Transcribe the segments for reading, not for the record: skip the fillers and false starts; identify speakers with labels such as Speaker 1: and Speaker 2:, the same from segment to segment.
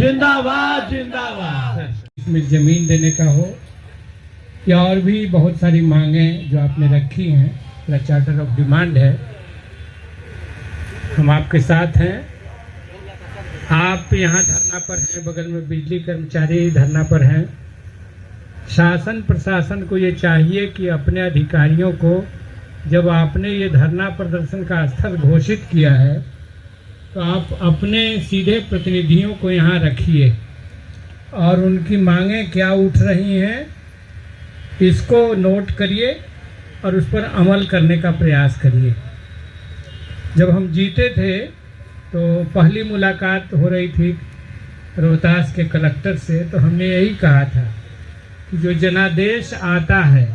Speaker 1: जिंदाबाद जिंदाबाद।
Speaker 2: इसमें जमीन देने का हो या और भी बहुत सारी मांगें जो आपने रखी हैं, पूरा चार्टर ऑफ डिमांड है, हम आपके साथ हैं। आप यहाँ धरना पर हैं, बगल में बिजली कर्मचारी धरना पर हैं। शासन प्रशासन को ये चाहिए कि अपने अधिकारियों को, जब आपने ये धरना प्रदर्शन का स्थल घोषित किया है, तो आप अपने सीधे प्रतिनिधियों को यहाँ रखिए और उनकी मांगें क्या उठ रही हैं इसको नोट करिए और उस पर अमल करने का प्रयास करिए। जब हम जीते थे तो पहली मुलाकात हो रही थी रोहतास के कलेक्टर से, तो हमने यही कहा था कि जो जनादेश आता है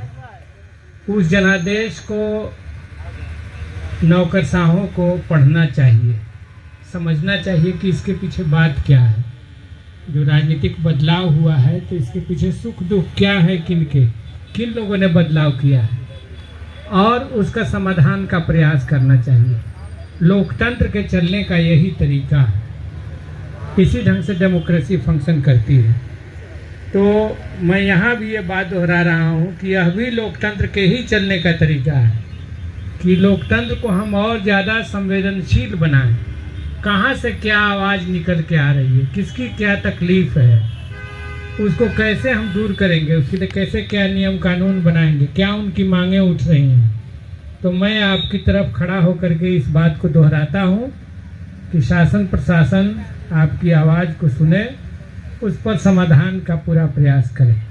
Speaker 2: उस जनादेश को नौकरशाहों को पढ़ना चाहिए, समझना चाहिए कि इसके पीछे बात क्या है। जो राजनीतिक बदलाव हुआ है तो इसके पीछे सुख दुख क्या है, किन लोगों ने बदलाव किया है, और उसका समाधान का प्रयास करना चाहिए। लोकतंत्र के चलने का यही तरीका है, इसी ढंग से डेमोक्रेसी फंक्शन करती है। तो मैं यहाँ भी ये बात दोहरा रहा हूँ कि यह भी लोकतंत्र के ही चलने का तरीका है कि लोकतंत्र को हम और ज़्यादा संवेदनशील बनाएं। कहाँ से क्या आवाज़ निकल के आ रही है, किसकी क्या तकलीफ़ है, उसको कैसे हम दूर करेंगे, उसके लिए कैसे क्या नियम कानून बनाएंगे, क्या उनकी मांगें उठ रही हैं। तो मैं आपकी तरफ खड़ा होकर के इस बात को दोहराता हूँ कि शासन प्रशासन आपकी आवाज़ को सुने, उस पर समाधान का पूरा प्रयास करें।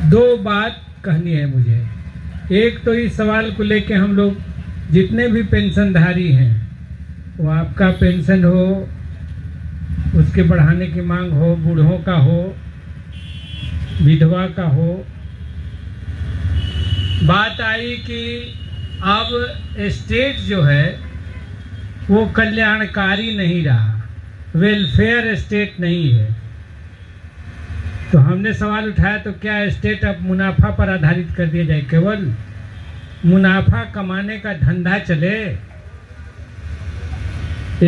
Speaker 2: दो बात कहनी है मुझे। एक तो इस सवाल को लेके हम लोग जितने भी पेंशनधारी हैं, वो आपका पेंशन हो, उसके बढ़ाने की मांग हो, बूढ़ों का हो, विधवा का हो। बात आई कि अब स्टेट जो है वो कल्याणकारी नहीं रहा, वेलफेयर स्टेट नहीं है। तो हमने सवाल उठाया तो क्या स्टेट अब मुनाफा पर आधारित कर दिया जाए, केवल मुनाफा कमाने का धंधा चले।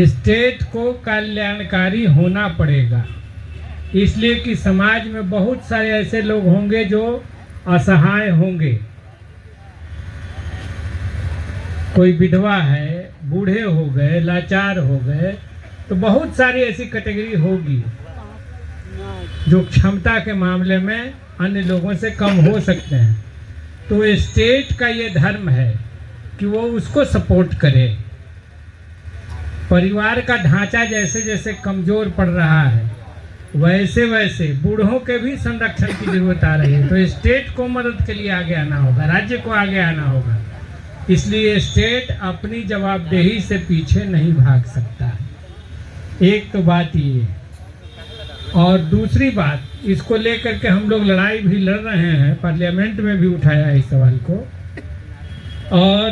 Speaker 2: स्टेट को कल्याणकारी होना पड़ेगा, इसलिए कि समाज में बहुत सारे ऐसे लोग होंगे जो असहाय होंगे। कोई विधवा है, बूढ़े हो गए, लाचार हो गए, तो बहुत सारी ऐसी कैटेगरी होगी जो क्षमता के मामले में अन्य लोगों से कम हो सकते हैं। तो स्टेट का ये धर्म है कि वो उसको सपोर्ट करे। परिवार का ढांचा जैसे जैसे कमज़ोर पड़ रहा है, वैसे वैसे बूढ़ों के भी संरक्षण की जरूरत आ रही है। तो स्टेट को मदद के लिए आगे आना होगा, राज्य को आगे आना होगा। इसलिए स्टेट अपनी जवाबदेही से पीछे नहीं भाग सकता। एक तो बात ये, और दूसरी बात, इसको लेकर के हम लोग लड़ाई भी लड़ रहे हैं, पार्लियामेंट में भी उठाया है इस सवाल को। और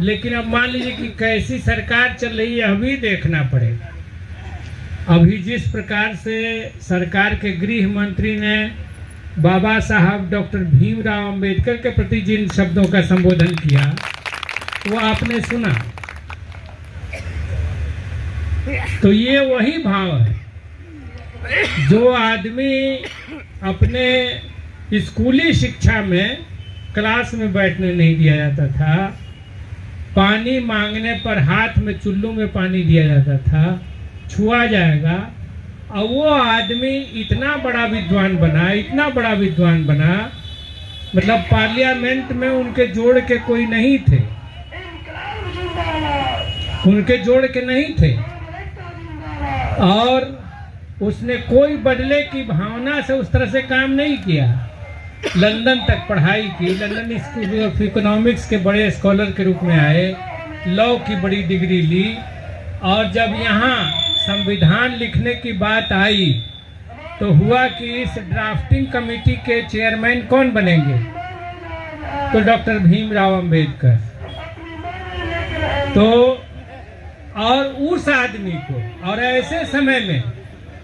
Speaker 2: लेकिन अब मान लीजिए कि कैसी सरकार चल रही है, अभी देखना पड़ेगा। अभी जिस प्रकार से सरकार के गृह मंत्री ने बाबा साहब डॉक्टर भीमराव अंबेडकर के प्रति जिन शब्दों का संबोधन किया वो आपने सुना, तो ये वही भाव है जो आदमी अपने स्कूली शिक्षा में क्लास में बैठने नहीं दिया जाता था, पानी मांगने पर हाथ में चुल्लू में पानी दिया जाता था, छुआ जाएगा, और वो आदमी इतना बड़ा विद्वान बना, इतना बड़ा विद्वान बना, मतलब पार्लियामेंट में उनके जोड़ के कोई नहीं थे, उनके जोड़ के नहीं थे। और उसने कोई बदले की भावना से उस तरह से काम नहीं किया। लंदन तक पढ़ाई की, लंदन स्कूल ऑफ इकोनॉमिक्स के बड़े स्कॉलर के रूप में आए, लॉ की बड़ी डिग्री ली, और जब यहाँ संविधान लिखने की बात आई तो हुआ कि इस ड्राफ्टिंग कमेटी के चेयरमैन कौन बनेंगे, तो डॉक्टर भीमराव अंबेडकर। तो और उस आदमी को, और ऐसे समय में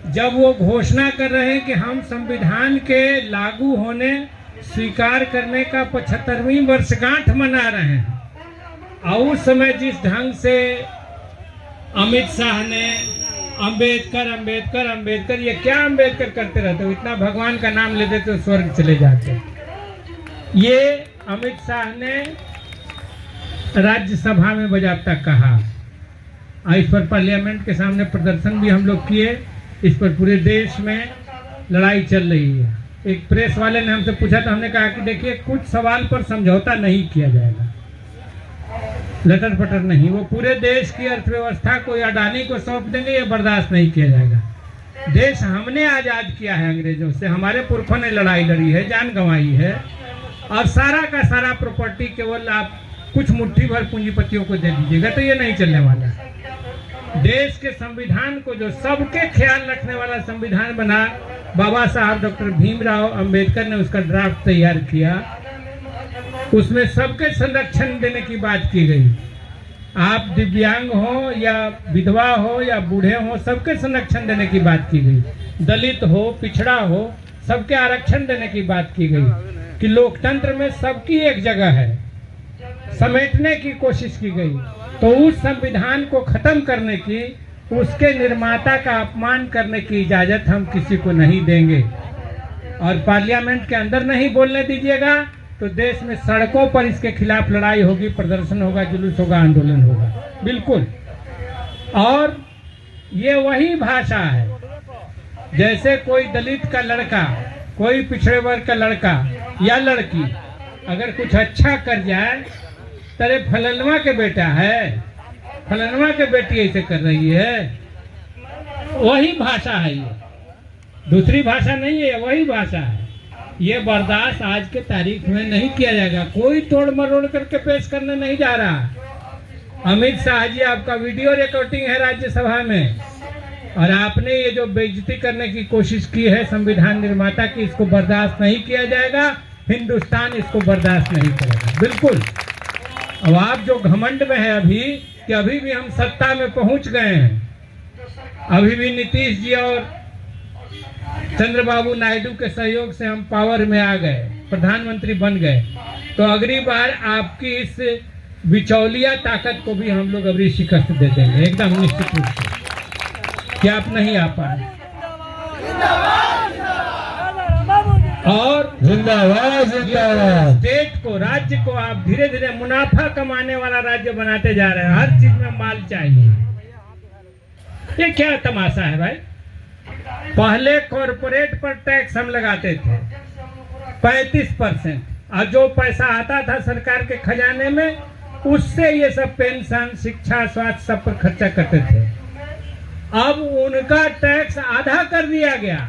Speaker 2: जब वो घोषणा कर रहे हैं कि हम संविधान के लागू होने स्वीकार करने का 75वीं वर्षगांठ मना रहे हैं, और उस समय जिस ढंग से अमित शाह ने अंबेडकर अंबेडकर अंबेडकर, ये क्या अंबेडकर करते रहते हो? इतना भगवान का नाम लेते तो स्वर्ग चले जाते। ये अमित शाह ने राज्यसभा में बजाबता कहा, इस पर पार्लियामेंट के सामने प्रदर्शन भी हम लोग किए। इस पर पूरे देश में लड़ाई चल रही है। एक प्रेस वाले ने हमसे पूछा तो हमने कहा कि देखिए, कुछ सवाल पर समझौता नहीं किया जाएगा, लटर पटर नहीं। वो पूरे देश की अर्थव्यवस्था को अडानी को सौंप देंगे, ये बर्दाश्त नहीं किया जाएगा। देश हमने आज़ाद किया है अंग्रेजों से, हमारे पुरखों ने लड़ाई लड़ी है, जान गंवाई है, और सारा का सारा प्रॉपर्टी केवल आप कुछ मुट्ठी भर पूंजीपतियों को दे दीजिएगा तो ये नहीं चलने वाला। देश के संविधान को, जो सबके ख्याल रखने वाला संविधान बना, बाबा साहब डॉक्टर भीमराव अंबेडकर ने उसका ड्राफ्ट तैयार किया। उसमें सबके संरक्षण देने की बात की गई। आप दिव्यांग हो या विधवा हो या बूढ़े हो, सबके संरक्षण देने की बात की गई। दलित हो, पिछड़ा हो, सबके आरक्षण देने की बात की गई कि लोकतंत्र में सबकी एक जगह है, समेटने की कोशिश की गई। तो उस संविधान को खत्म करने की, उसके निर्माता का अपमान करने की इजाजत हम किसी को नहीं देंगे। और पार्लियामेंट के अंदर नहीं बोलने दीजिएगा तो देश में सड़कों पर इसके खिलाफ लड़ाई होगी, प्रदर्शन होगा, जुलूस होगा, आंदोलन होगा, बिल्कुल। और ये वही भाषा है, जैसे कोई दलित का लड़का, कोई पिछड़े वर्ग का लड़का या लड़की अगर कुछ अच्छा कर जाए, तेरे फलनवा के बेटा है, फलनवा के बेटी ऐसे कर रही है, वही भाषा है। ये दूसरी भाषा नहीं है, वही भाषा है। ये बर्दाश्त आज के तारीख में नहीं किया जाएगा। कोई तोड़ मरोड़ करके पेश करने नहीं जा रहा। अमित शाह जी, आपका वीडियो रिकॉर्डिंग है राज्यसभा में, और आपने ये जो बेइज्जती करने की कोशिश की है संविधान निर्माता की, इसको बर्दाश्त नहीं किया जाएगा। हिंदुस्तान इसको बर्दाश्त नहीं करेगा, बिल्कुल। अब आप जो घमंड में है अभी, कि अभी भी हम सत्ता में पहुंच गए हैं, अभी भी नीतीश जी और चंद्रबाबू नायडू के सहयोग से हम पावर में आ गए, प्रधानमंत्री बन गए, तो अगली बार आपकी इस बिचौलिया ताकत को भी हम लोग अभी शिकस्त दे देंगे, एकदम निश्चित रूप से, कि आप नहीं आ पाए। और
Speaker 1: जिंदाबाद जिंदाबाद।
Speaker 2: स्टेट को, राज्य को आप धीरे धीरे मुनाफा कमाने वाला राज्य बनाते जा रहे हैं। हर चीज में माल चाहिए। ये क्या तमाशा है भाई? पहले कॉरपोरेट पर टैक्स हम लगाते थे 35%, और जो पैसा आता था सरकार के खजाने में, उससे ये सब पेंशन, शिक्षा, स्वास्थ्य सब पर खर्चा करते थे। अब उनका टैक्स आधा कर दिया गया।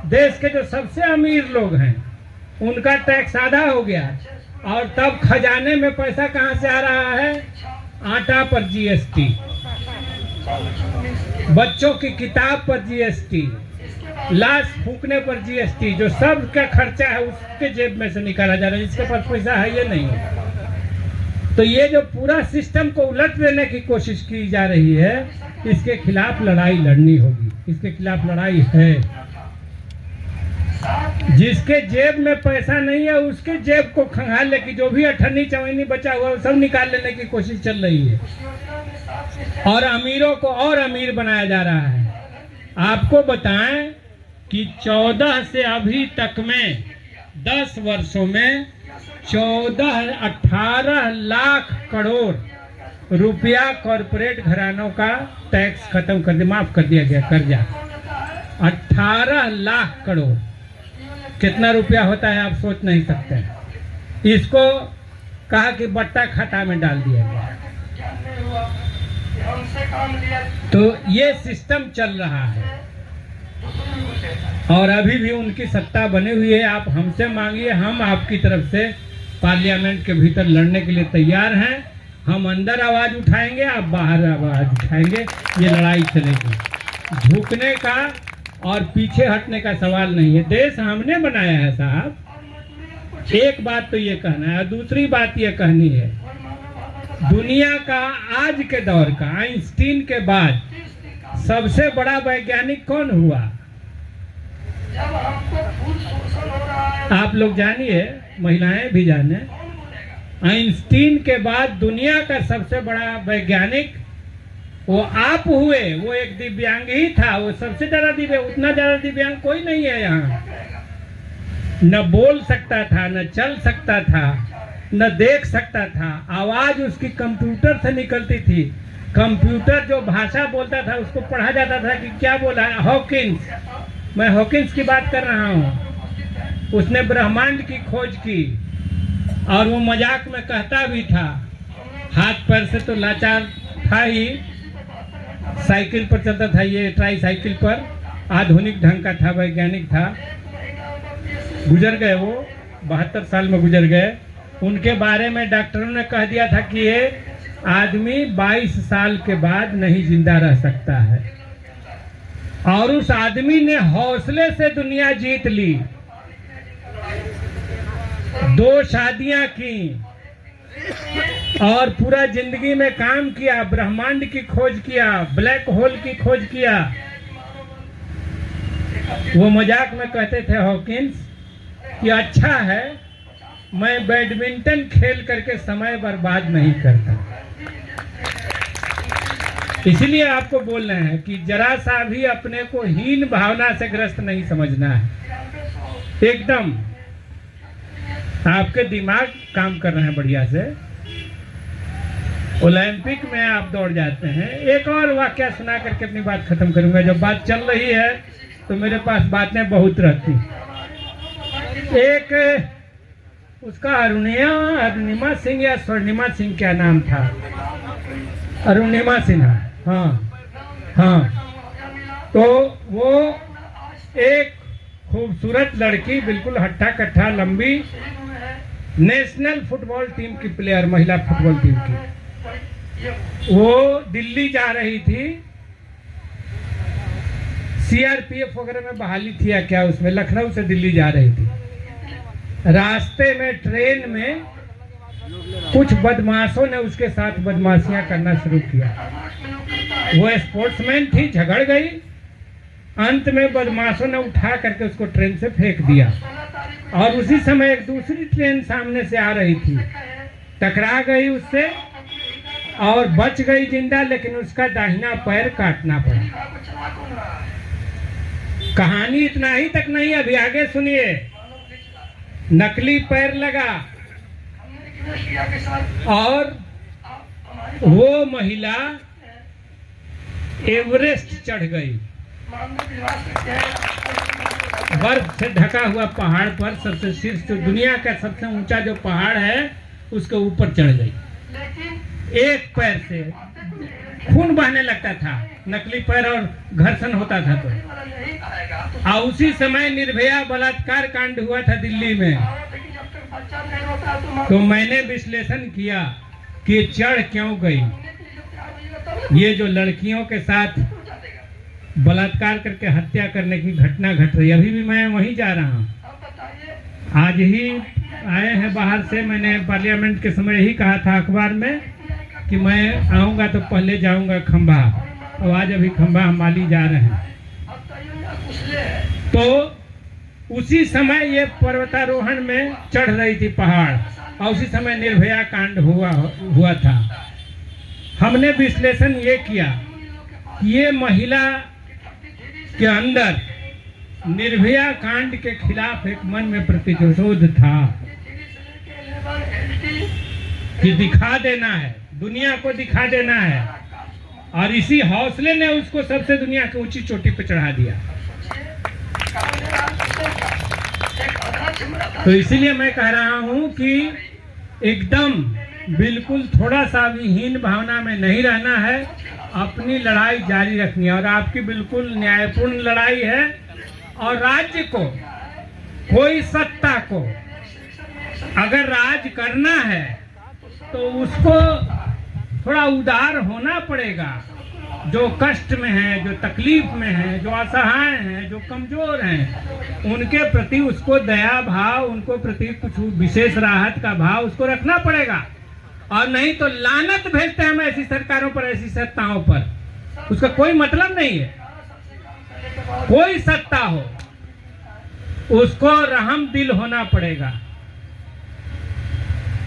Speaker 2: देश के जो सबसे अमीर लोग हैं उनका टैक्स आधा हो गया, और तब खजाने में पैसा कहां से आ रहा है? आटा पर जीएसटी, बच्चों की किताब पर जीएसटी, लाश फूकने पर जीएसटी, जो सब का खर्चा है उसके जेब में से निकाला जा रहा है। जिसके पास पैसा है ये नहीं है। तो ये जो पूरा सिस्टम को उलट देने की कोशिश की जा रही है, इसके खिलाफ लड़ाई लड़नी होगी। इसके खिलाफ लड़ाई है। जिसके जेब में पैसा नहीं है उसके जेब को खंगाल ले, कि जो भी अठन्नी चवन्नी बचा हुआ है सब निकाल लेने की कोशिश चल रही है, और अमीरों को और अमीर बनाया जा रहा है। आपको बताएं कि 14 से अभी तक में 10 वर्षों में 18 लाख करोड़ रुपया कॉरपोरेट घरानों का टैक्स खत्म कर दिया, माफ कर दिया गया, कर्जा 18 लाख करोड़। कितना रुपया होता है आप सोच नहीं सकते। इसको कहा कि बट्टा खाता में डाल दिया गया। तो ये सिस्टम चल रहा है, और अभी भी उनकी सत्ता बनी हुई है। आप हमसे मांगिए, हम आपकी तरफ से पार्लियामेंट के भीतर लड़ने के लिए तैयार हैं। हम अंदर आवाज उठाएंगे, आप बाहर आवाज उठाएंगे, ये लड़ाई चलेगी। झुकने का और पीछे हटने का सवाल नहीं है। देश हमने बनाया है साहब। एक बात तो ये कहना है, और दूसरी बात ये कहनी है, दुनिया का आज के दौर का आइंस्टीन के बाद सबसे बड़ा वैज्ञानिक कौन हुआ? आप लोग जानिए, महिलाएं भी जाने, आइंस्टीन के बाद दुनिया का सबसे बड़ा वैज्ञानिक वो आप हुए, वो एक दिव्यांग ही था, वो सबसे ज्यादा दिव्यांग, उतना ज्यादा दिव्यांग कोई नहीं है यहाँ। न बोल सकता था, न चल सकता था, न देख सकता था, आवाज उसकी कंप्यूटर से निकलती थी। कंप्यूटर जो भाषा बोलता था उसको पढ़ा जाता था कि क्या बोला है। हॉकिंस, मैं हॉकिंस की बात कर रहा हूँ। उसने ब्रह्मांड की खोज की और वो मजाक में कहता भी था। हाथ पैर से तो लाचार था ही, साइकिल पर चलता था, ये ट्राई साइकिल पर, आधुनिक ढंग का था, वैज्ञानिक था। गुजर गए वो, 72 साल में गुजर गए। उनके बारे में डॉक्टरों ने कह दिया था कि ये आदमी 22 साल के बाद नहीं जिंदा रह सकता है। और उस आदमी ने हौसले से दुनिया जीत ली। 2 शादियां की और पूरा जिंदगी में काम किया, ब्रह्मांड की खोज किया, ब्लैक होल की खोज किया। वो मजाक में कहते थे हॉकिंस कि अच्छा है मैं बैडमिंटन खेल करके समय बर्बाद नहीं करता। इसलिए आपको बोल रहे हैं कि जरा सा भी अपने को हीन भावना से ग्रस्त नहीं समझना है। एकदम आपके दिमाग काम कर रहे हैं बढ़िया से। ओलंपिक में आप दौड़ जाते हैं। एक और वाकया सुना करके अपनी बात खत्म करूंगा। जब बात चल रही है तो मेरे पास बातें बहुत रहती। एक उसका अरुणिमा सिंह या स्वर्णिमा सिंह क्या नाम था, अरुणिमा सिन्हा, हाँ। तो वो एक खूबसूरत लड़की, बिल्कुल हट्टा कट्ठा लंबी, नेशनल फुटबॉल टीम की प्लेयर, महिला फुटबॉल टीम की। वो दिल्ली जा रही थी, सीआरपीएफ वगैरह में बहाली थी या क्या, उसमें लखनऊ से दिल्ली जा रही थी। रास्ते में ट्रेन में कुछ बदमाशों ने उसके साथ बदमाशियां करना शुरू किया। वो स्पोर्ट्समैन थी, झगड़ गई। अंत में बदमाशों ने उठा करके उसको ट्रेन से फेंक दिया। और उसी समय एक दूसरी ट्रेन सामने से आ रही थी, टकरा गई उससे और बच गई जिंदा, लेकिन उसका दाहिना पैर काटना पड़ा। कहानी इतना ही तक नहीं, अभी आगे सुनिए। नकली पैर लगा और वो महिला एवरेस्ट चढ़ गई। बर्फ से ढका हुआ पहाड़ पर सबसे शीर्ष, जो दुनिया का सबसे ऊंचा जो पहाड़ है उसके ऊपर चढ़ गई। एक पैर से खून बहने लगता था, नकली पैर, और घर्षण होता था। और उसी समय निर्भया बलात्कार कांड हुआ था दिल्ली में। तो मैंने विश्लेषण किया कि चढ़ क्यों गई। ये जो लड़कियों के साथ बलात्कार करके हत्या करने की घटना घट रही है, अभी भी मैं वहीं जा रहा हूँ। आज ही आए हैं बाहर से। मैंने पार्लियामेंट के समय ही कहा था अखबार में कि मैं आऊँगा तो पहले जाऊँगा खंभा, और आज अभी खंभा हम माली जा रहे हैं। तो उसी समय ये पर्वतारोहण में चढ़ रही थी पहाड़, और उसी समय निर्भया कांड हुआ था। हमने विश्लेषण ये किया कि ये महिला के अंदर निर्भया कांड के खिलाफ एक मन में प्रतिशोध था कि दिखा देना है, दुनिया को दिखा देना है। और इसी हौसले ने उसको सबसे दुनिया की ऊंची चोटी पर चढ़ा दिया। तो इसीलिए मैं कह रहा हूं कि एकदम बिल्कुल थोड़ा सा भी हीन भावना में नहीं रहना है, अपनी लड़ाई जारी रखनी है। और आपकी बिल्कुल न्यायपूर्ण लड़ाई है। और राज्य को, कोई सत्ता को अगर राज करना है तो उसको थोड़ा उदार होना पड़ेगा। जो कष्ट में है, जो तकलीफ में है, जो असहाय हैं, जो कमजोर हैं, उनके प्रति उसको दया भाव, उनको प्रति कुछ विशेष राहत का भाव उसको रखना पड़ेगा। और नहीं तो लानत भेजते हैं हम ऐसी सरकारों पर, ऐसी सत्ताओं पर, उसका कोई मतलब नहीं है। कोई सत्ता हो उसको रहम दिल होना पड़ेगा,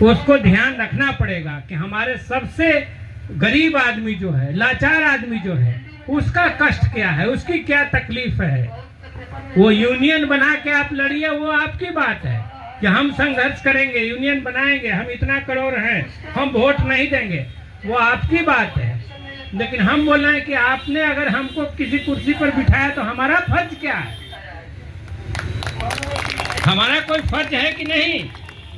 Speaker 2: उसको ध्यान रखना पड़ेगा कि हमारे सबसे गरीब आदमी जो है, लाचार आदमी जो है, उसका कष्ट क्या है, उसकी क्या तकलीफ है। वो यूनियन बना के आप लड़िए, वो आपकी बात है कि हम संघर्ष करेंगे, यूनियन बनाएंगे, हम इतना करोड़ हैं, हम वोट नहीं देंगे, वो आपकी बात है। लेकिन हम बोल रहे हैं कि आपने अगर हमको किसी कुर्सी पर बिठाया तो हमारा फर्ज क्या है? हमारा कोई फर्ज है कि नहीं?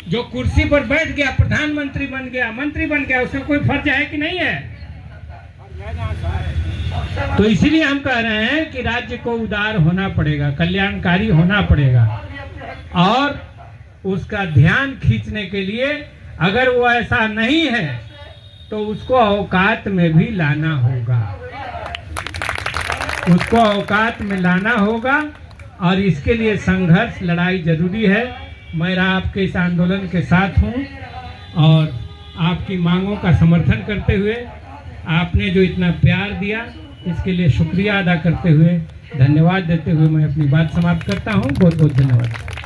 Speaker 2: जो कुर्सी पर बैठ गया, प्रधानमंत्री बन गया, मंत्री बन गया, उसका कोई फर्ज है कि नहीं है? तो इसीलिए हम कह रहे हैं कि राज्य को उदार होना पड़ेगा, कल्याणकारी होना पड़ेगा, और उसका ध्यान खींचने के लिए अगर वो ऐसा नहीं है तो उसको औकात में भी लाना होगा, उसको औकात में लाना होगा। और इसके लिए संघर्ष, लड़ाई जरूरी है। मैं आपके इस आंदोलन के साथ हूँ और आपकी मांगों का समर्थन करते हुए आपने जो इतना प्यार दिया, इसके लिए शुक्रिया अदा करते हुए, धन्यवाद देते हुए मैं अपनी बात समाप्त करता हूँ। बहुत बहुत धन्यवाद।